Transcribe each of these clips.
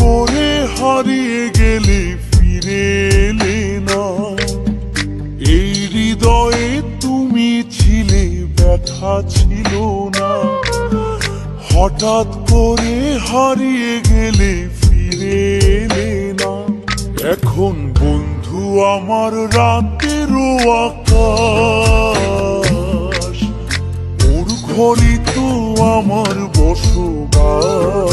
করে হারিয়ে গেলে ফিরে এলে না। এই হৃদয়ে তুমি ছিলে, ব্যথা ছিল না। হঠাৎ করে হারিয়ে গেলে ফিরে এলে না। এখন বন্ধু আমার রাতেরও আকাশ, ওর ঘরই তো আমার বসবাস।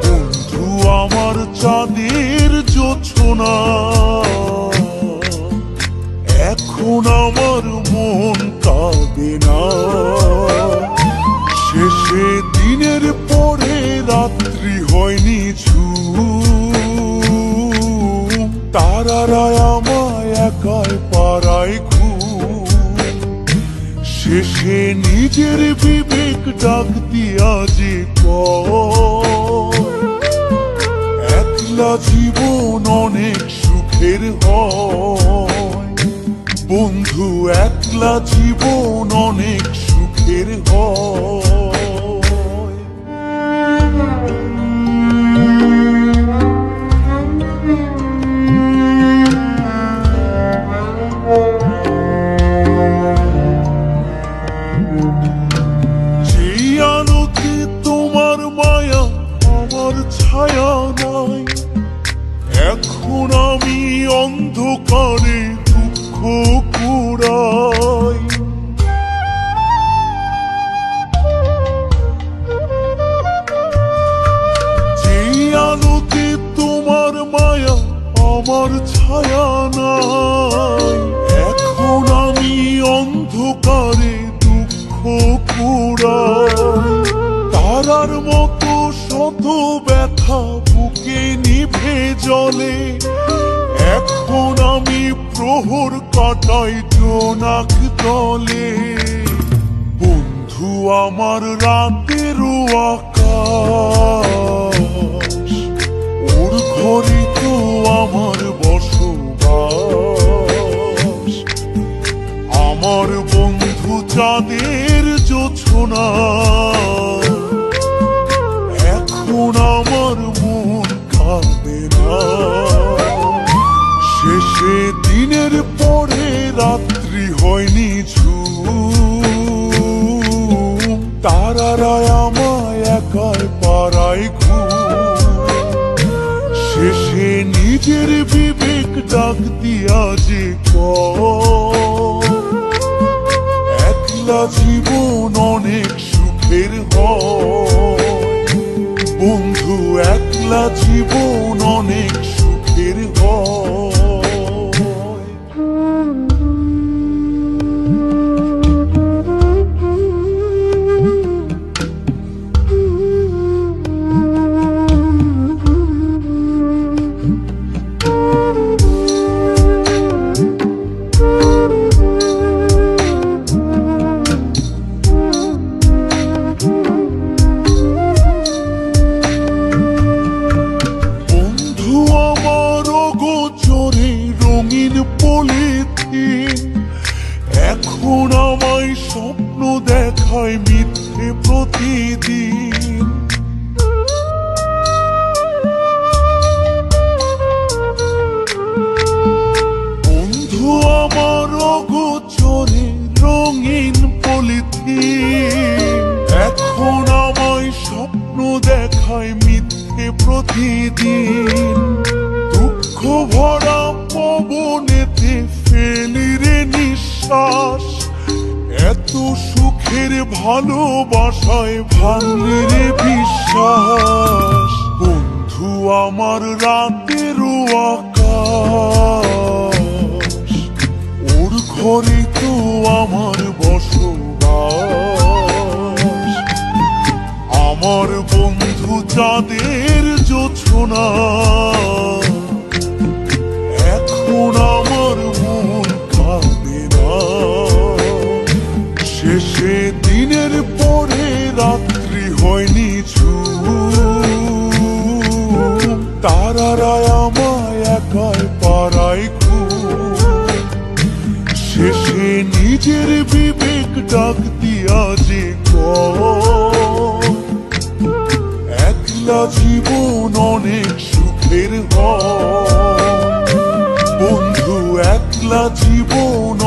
বন্ধু আমার চাঁদের জোছনা, এখন আমার মন কাঁদে না। শেষে দিনের পরে রাত্রি হয়নি ঝুম, তারারা আমায় একাই পাড়ায় ঘুম। শেষে নিজের বিবেক ডাক দিয়া যে একলা জীবন অনেক সুখের হয়। বন্ধু একলা জীবন অনেক সুখের হয়। যেই আলোতে তোমার মায়া আমার ছায়া নাই, এখন আমি অন্ধকারে দুঃখ কুড়াই। যেই আলোতে তোমার মায়া আমার ছায়া নাই, এখন আমি অন্ধকারে দুঃখ কুড়াই। তারার মতো শত ব্যথা বুকে নিভে জলে, এখন আমি প্রহর কাটাই জোনাক দলে। বন্ধু আমার রাতেরও আকাশ, ওর ঘরই তো আমার বসবাস। আমার বন্ধু চাঁদের জোছনা, এখন আমার মন কাঁদে না। শেষে দিনের পরে রাত্রি হয়নি ঝুম, তারারা আমায় একাই পাড়ায় ঘুম। শেষে নিজের বিবেক ডাক দিয়া যে একলা জীবন অনেক সুখের হয়। বন্ধু একলা জীবন অনেক সুখের হয়। এখন আমায় স্বপ্ন দেখায় মিথ্যে প্রতিদিন। বন্ধু আমার অগোচরে রঙিন পলিথিন, এখন আমায় স্বপ্ন দেখায় মিথ্যে প্রতিদিন। দুঃখ ভরা পবনেতে ফেলি রে নিঃশ্বাস, এত সুখের ভালোবাসায় ভাঙলি রে বিশ্বাস। বন্ধু আমার রাতেরও আকাশ, ওর ঘরে তো আমার বসবাস। আমার বন্ধু চাঁদের জোছনা, এখন আমার মন কাঁদে না। শেষে দিনের পরে রাত্রি হয়নি ঝুম, তারারা আমায় একাই পাড়ায় ঘুম। শেষে নিজের বিবেক ডাক দিয়া যে একলা অনেক সুখের হয়। বন্ধু একলা জীবন